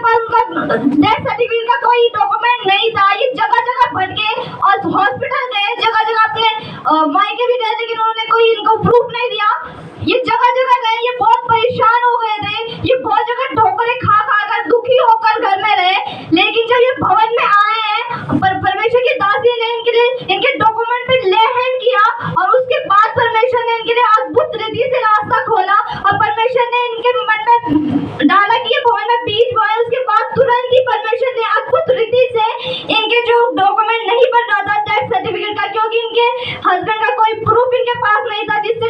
पास उनका death certificate का कोई डॉक्यूमेंट नहीं था। ये जगह जगह भटके और हॉस्पिटल गए, जगह जगह अपने मायके भी गए, लेकिन उन्होंने कोई इनको प्रूफ नहीं दिया। ये जगह जगह गए, ये बहुत परेशान हो गए थे, ये बहुत जगह ठोकरें खा खा कर दुखी होकर घर में रहे। लेकिन जब ये भवन में आए हैं, परमेश्वर की दासी ने इनके लिए इनके डॉक्यूमेंट पे लेहन किया और उसके बाद परमेश्वर ने इनके लिए अद्भुत रीति से रास्ता खोला और परमेश्वर ने इनके मन में डाला कि ये भवन में बीज बोए। उसके बाद तुरंत ही परमेश्वर ने अद्भुत रीति से इनके जो डॉक्यूमेंट नहीं बन रहा था डेथ सर्टिफिकेट का, क्योंकि इनके हस्बैंड का कोई प्रूफ इनके पास नहीं था जिससे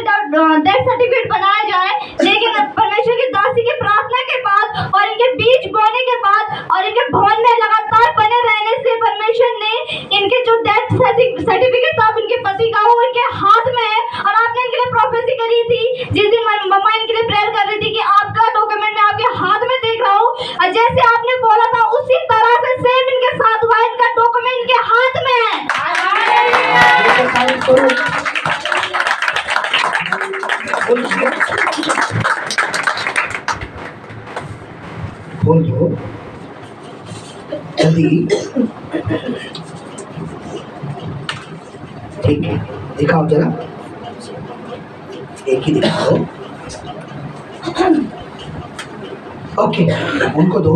डेथ सर्टिफिकेट बनाया जाए। लेकिन परमेश्वर की दासी की प्रार्थना के बाद और इनके बीज बोने के बाद और इनके भवन में लगातार बने रहने से परमेश्वर ने इनके जो डेथ सर्टिफिकेट था इनके पति का वो इनके हाथ में है। और आपने इनके लिए प्रोफेसी करी थी जिस दिन मम्मा इनके लिए प्रेयर कर रही थी कि आपका डॉक्यूमेंट मैं आपके हाथ में देख रहा हूँ, और जैसे आपने बोला था उसी तरह से सेम इनके साथ हुआ। इनका डॉक्यूमेंट इनके हाथ में है। बोलो जल्दी। ठीक है, दिखाओ जरा, एक ही दिखाओ। ओके, उनको दो।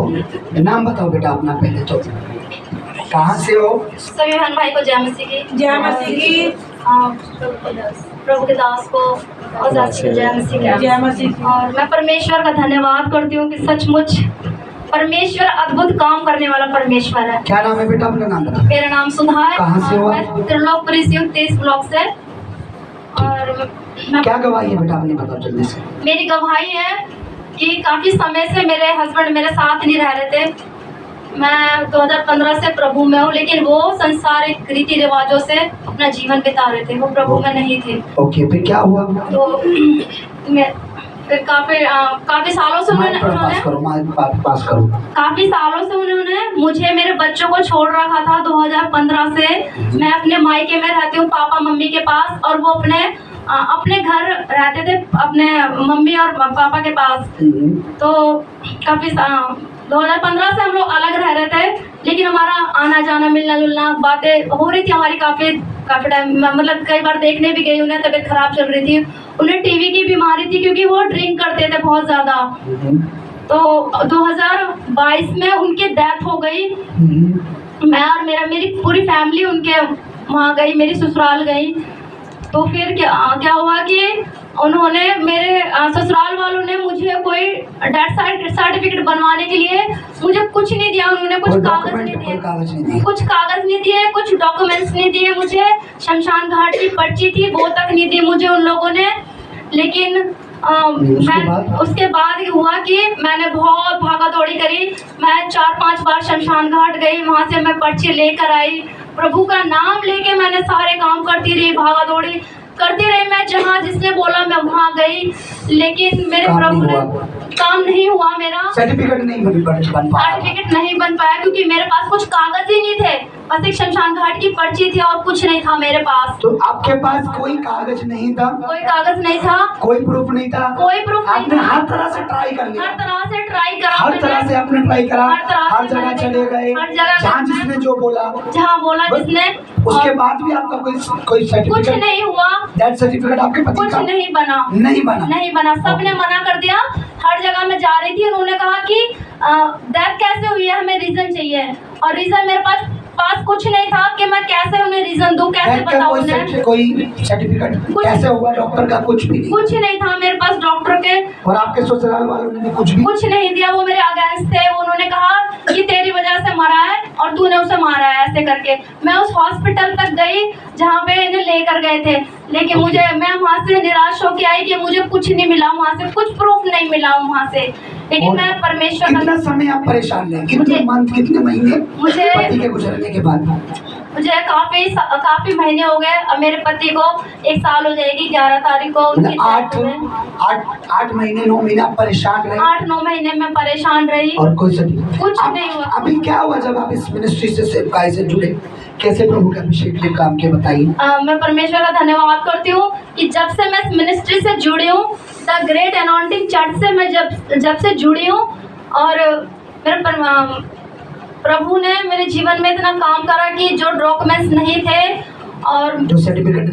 नाम बताओ बेटा अपना पहले तो। कहाँ से हो? सभी बहन भाई को जय मसीह की। जय मसीह की। प्रभु के दास को और दासी को जय मसीह की। जय मसीह की। और मैं परमेश्वर का धन्यवाद करती हूँ कि सचमुच परमेश्वर अद्भुत काम करने वाला परमेश्वर है। क्या नाम है बेटा? अपना नाम बताओ। मेरा नाम सुधा है। कहाँ से हो? मैं त्रिलोकपुरी से हूँ, 23 ब्लॉक से। और क्या गवाही है बेटा अपने बताओ जल्दी से। मेरी गवाही है कि काफ़ी समय से मेरे हस्बैंड मेरे साथ नहीं रह रहे थे। मैं 2015 से प्रभु में हूँ, लेकिन वो संसारिक रीति रिवाजों से अपना जीवन बिता रहे थे, वो प्रभु में नहीं थे। ओके, फिर क्या हुआ? तो फिर काफी सालों से उन्होंने काफी सालों से उन्होंने मुझे मेरे बच्चों को छोड़ रखा था। 2015 से मैं अपने मायके में रहती हूँ पापा मम्मी के पास, और वो अपने घर रहते थे अपने मम्मी और पापा के पास। तो काफी 2015 से हम लोग अलग रह रहे थे, लेकिन हमारा आना जाना मिलना जुलना बातें हो रही थी हमारी काफ़ी टाइम। मतलब कई बार देखने भी गई, उन्हें तबीयत खराब चल रही थी, उन्हें टीवी की बीमारी थी क्योंकि वो ड्रिंक करते थे बहुत ज़्यादा। तो 2022 में उनकी डेथ हो गई। मैं और मेरी पूरी फैमिली उनके वहाँ गई, मेरी ससुराल गई। तो फिर क्या हुआ कि उन्होंने मेरे ससुराल वालों ने मुझे कोई डेथ सर्टिफिकेट बनवाने के लिए मुझे कुछ नहीं दिया। उन्होंने कुछ कागज नहीं दिए, कुछ डॉक्यूमेंट्स नहीं दिए मुझे। शमशान घाट की पर्ची थी वो तक नहीं दी मुझे उन लोगों ने। लेकिन उसके बाद हुआ कि मैंने बहुत भागा दौड़ी करी। मैं 4-5 बार शमशान घाट गई, वहाँ से मैं पर्ची लेकर आई, प्रभु का नाम लेके मैंने सारे काम करती रही, भागा दौड़ी करती रही। मैं जहाँ जिसने बोला मैं वहाँ गई, लेकिन मेरे प्रभु ने काम नहीं हुआ। मेरा सर्टिफिकेट नहीं बन पाया क्योंकि मेरे पास कुछ कागज ही नहीं थे। बस एक शमशान घाट की पर्ची थी और कुछ नहीं था मेरे पास। तो आपके पास कोई कागज नहीं था? कोई कागज नहीं था, कोई प्रूफ नहीं था। कोई प्रूफ नहीं था। हर तरह से ट्राई कर लिया, हर तरह से ट्राई करा, हर तरह से आपने ट्राई करा, हर जगह चले गए, हर जगह जहाँ जिसने जो बोला, जहाँ बोला जिसने। उसके बाद भी आपका कोई सर्टिफिकेट कुछ नहीं हुआ। डेथ सर्टिफिकेट आपके पति कुछ का नहीं बना। नहीं बना। सबने मना कर दिया। हर जगह मैं जा रही थी, उन्होंने कहा कि डेथ कैसे हुई है, हमें रीजन चाहिए। और रीजन मेरे पास कुछ नहीं था कि मैं कैसे उन्हें रीजन दूं, कैसे बताऊं उन्हें। कोई सर्टिफिकेट कैसे हुआ डॉक्टर का? कुछ नहीं था मेरे पास डॉक्टर के। और आपके ससुराल वालों ने कुछ नहीं दिया। वो मेरे अगेंस्ट थे। उन्होंने कहा कि तेरी वजह से मरा है और तूने उसे मारा है, ऐसे करके। मैं उस हॉस्पिटल तक गई जहाँ पे इन्हें लेकर गए थे, लेकिन मैं वहाँ से निराश होकर आई कि मुझे कुछ नहीं मिला, वहाँ से कुछ प्रूफ नहीं मिला वहाँ से। लेकिन मैं परमेश्वर कितना समय आप परेशान रहे? कितने मंथ, कितने महीने मुझे पति के गुजरने के बाद? मुझे काफी महीने हो गए। अब मेरे पति को 1 साल हो जाएगी 11 तारीख को। 8 महीने 9 महीने आप परेशान रहे? 8-9 महीने में परेशान रही और कुछ नहीं हुआ। अभी क्या हुआ जब आप इस मिनिस्ट्री से सेवकाई से जुड़े? कैसे प्रभु के अभिषेक के काम के बताइए। मैं परमेश्वर का धन्यवाद करती हूँ कि जब से मैं इस मिनिस्ट्री से जुड़ी हूँ, द ग्रेट अनॉइंटिंग चर्च से मैं जब से जुड़ी हूँ, और प्रभु ने मेरे जीवन में इतना काम करा कि जो डॉक्यूमेंट्स नहीं थे और जो सर्टिफिकेट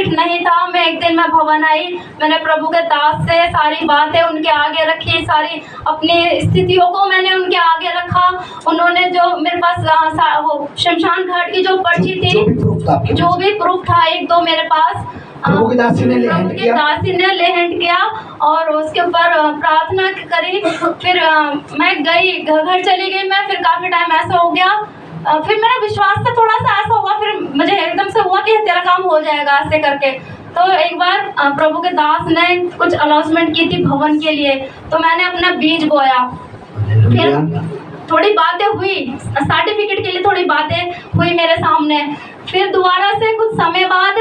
नहीं था, मैं एक दिन मैं भवन आई, मैंने प्रभु के दास से सारी बातें उनके आगे रखी, सारी अपनी स्थितियों को मैंने उनके आगे रखा। उन्होंने जो मेरे पास वो शमशान घाट की जो पर्ची थी, जो भी प्रूफ था, एक दो मेरे पास प्रभु के दासी ने ले हैंड किया और उसके ऊपर प्रार्थना करी। फिर मैं गई, घर चली गई मैं। फिर काफ़ी टाइम ऐसा हो गया, फिर मेरा विश्वास से थोड़ा सा ऐसा हुआ, फिर मुझे एकदम से हुआ कि तेरा काम हो जाएगा ऐसे करके। तो एक बार प्रभु के दास ने कुछ अनाउंसमेंट की थी भवन के लिए, तो मैंने अपना बीज बोया। फिर थोड़ी बातें हुई, सर्टिफिकेट के लिए थोड़ी बातें हुई मेरे सामने। फिर दोबारा से कुछ समय बाद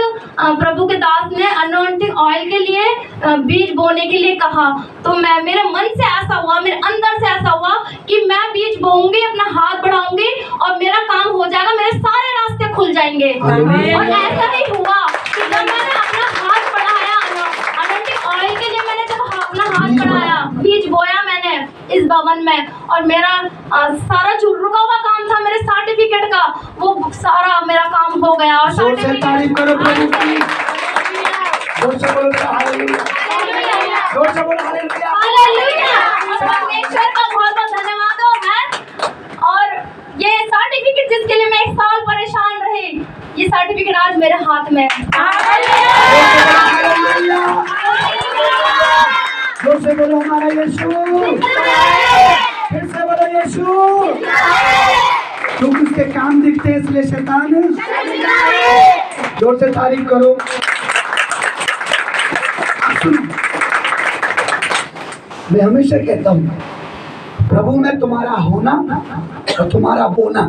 प्रभु के दास ने अनॉइंटिंग ऑयल के लिए बीज बोने के लिए कहा। तो मेरे मन से ऐसा हुआ, मेरे अंदर से ऐसा हुआ कि मैं बीज बोऊंगी, अपना हाथ बढ़ाऊंगी और मेरा काम हो जाएगा, मेरे सारे रास्ते खुल जाएंगे। और ऐसा ही हुआ कि जब मैंने अपना हाथ बढ़ाया अनॉइंटिंग ऑयल के लिए, मैंने जब अपना हाथ बढ़ाया, बीज बोया मैंने इस भवन में, और मेरा सारा जो रुका हुआ काम था मेरे सर्टिफिकेट का, वो सारा मेरा काम हो गया। और जोर से तारीफ करो प्रभु की, जोर से बोलो हालेलुया, जोर से बोलो हालेलुया, हालेलुया। परमेश्वर का बहुत बहुत धन्यवाद हो मैं। और ये सर्टिफिकेट जिसके लिए मैं 1 साल परेशान रही, ये सर्टिफिकेट आज मेरे हाथ में है। जोर से बोलो हमारा यीशु, फिर से बोलो यीशु। क्योंकि उसके काम दिखते हैं इसलिए शैतान, जोर से तारीफ करो। मैं हमेशा कहता हूँ, प्रभु में तुम्हारा होना और तुम्हारा बोना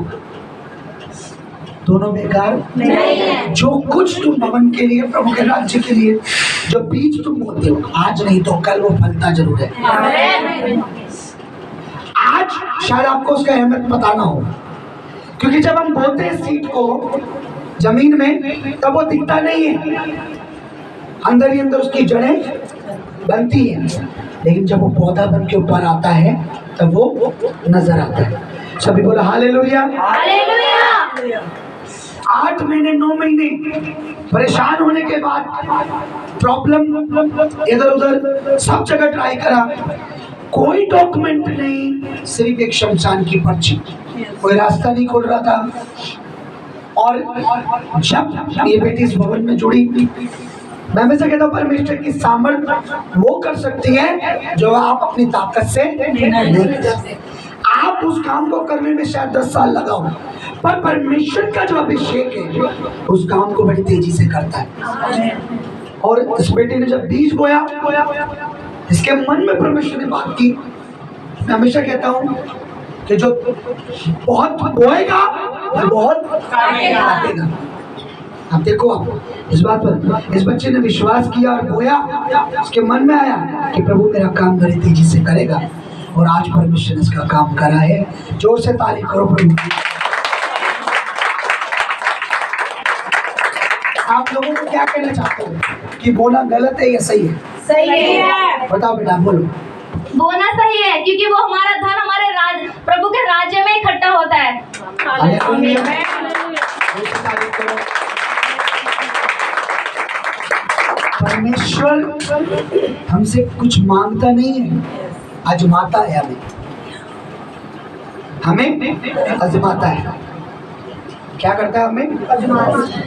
दोनों बेकार नहीं है। जो कुछ तुम भवन के लिए, प्रभु के राज्य के लिए जो बीज तुम बोते हो, आज नहीं तो कल वो फलता जरूर है। आज शायद आपको उसका अहमियत पता ना हो, क्योंकि जब हम बोते हैं सीड को जमीन में, तब वो दिखता नहीं है, अंदर ही अंदर उसकी जड़ें बनती हैं, लेकिन जब वो पौधा बन के ऊपर आता है तब वो नजर आता है। सभी बोला हालेलुया, हालेलुया। 8 महीने 9 महीने परेशान होने के बाद, प्रॉब्लम इधर उधर सब जगह ट्राई करा, कोई डॉक्यूमेंट नहीं, सिर्फ एक शमशान की पर्ची, कोई रास्ता नहीं खोल रहा था। और जब ये बेटी इस भवन में जुड़ी, मैं हमेशा कहता हूँ परमेश्वर की सामर्थ वो कर सकती है जो आप अपनी ताकत से नहीं कर सकते। आप उस काम को करने में शायद 10 साल लगाओ, पर परमेश्वर का जो अभिषेक है उस काम को बड़ी तेजी से करता है। और इस बेटी ने जब बीज बोया, इसके मन में परमेश्वर ने बात की। मैं हमेशा कहता हूँ कि जो बहुत बोएगा वो बहुत काटेगा। अब देखो, आप इस बात पर, इस बच्चे ने विश्वास किया और बोया, उसके मन में आया कि प्रभु मेरा काम बड़ी तेजी से करेगा, और आज परमेश्वर ने इसका काम करा है। जोर से तारीफ करो प्रभु की। आप लोगों को क्या कहना चाहते हो कि बोला गलत है या सही है? सही है। बताओ बेटा, बोलो। बोलना सही है, क्योंकि वो हमारा धन हमारे प्रभु के राज्य में इकट्ठा होता है। परमेश्वर हमसे कुछ मांगता नहीं है, आजमाता है। हमें आजमाता है। क्या करता है? हमें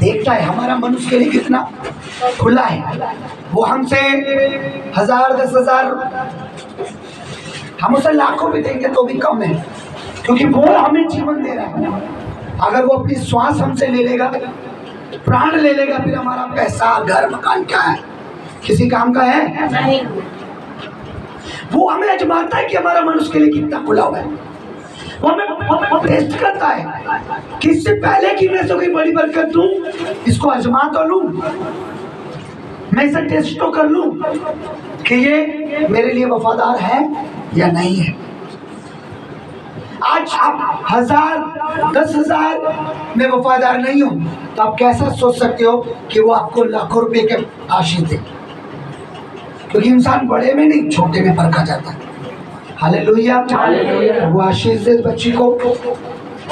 देखता है हमारा मन उसके लिए कितना खुला है। वो हमसे 1000 10,000, हम उसे लाखों भी देंगे तो भी कम है, क्योंकि वो हमें जीवन दे रहा है। अगर वो अपनी श्वास हमसे ले लेगा, प्राण ले लेगा, फिर हमारा पैसा घर मकान क्या है? किसी काम का है? नहीं। वो हमें आजमाता है कि हमारा मन उसके लिए कितना खुला हुआ है। वो हमें टेस्ट करता है कि इससे पहले कि मैं कोई बड़ी बरकत दूं, इसको आजमा तो लूं, मैं इसे टेस्ट तो कर लूं कि ये मेरे लिए वफादार है या नहीं है। आज आप 1000 10,000 में वफादार नहीं हो, तो आप कैसा सोच सकते हो कि वो आपको लाखों रुपए के आशीष दे? क्योंकि इंसान बड़े में नहीं, छोटे में परखा जाता है। हालेलुया। वो आशीष दे बच्ची को,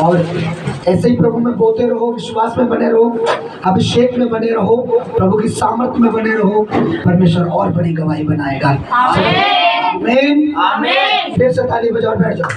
और ऐसे ही प्रभु में बोलते रहो, विश्वास में बने रहो, अभिषेक में बने रहो, प्रभु की सामर्थ में बने रहो, परमेश्वर और बड़ी गवाही बनाएगा। आमीन। फिर से ताली बजाओ, बैठ जाओ।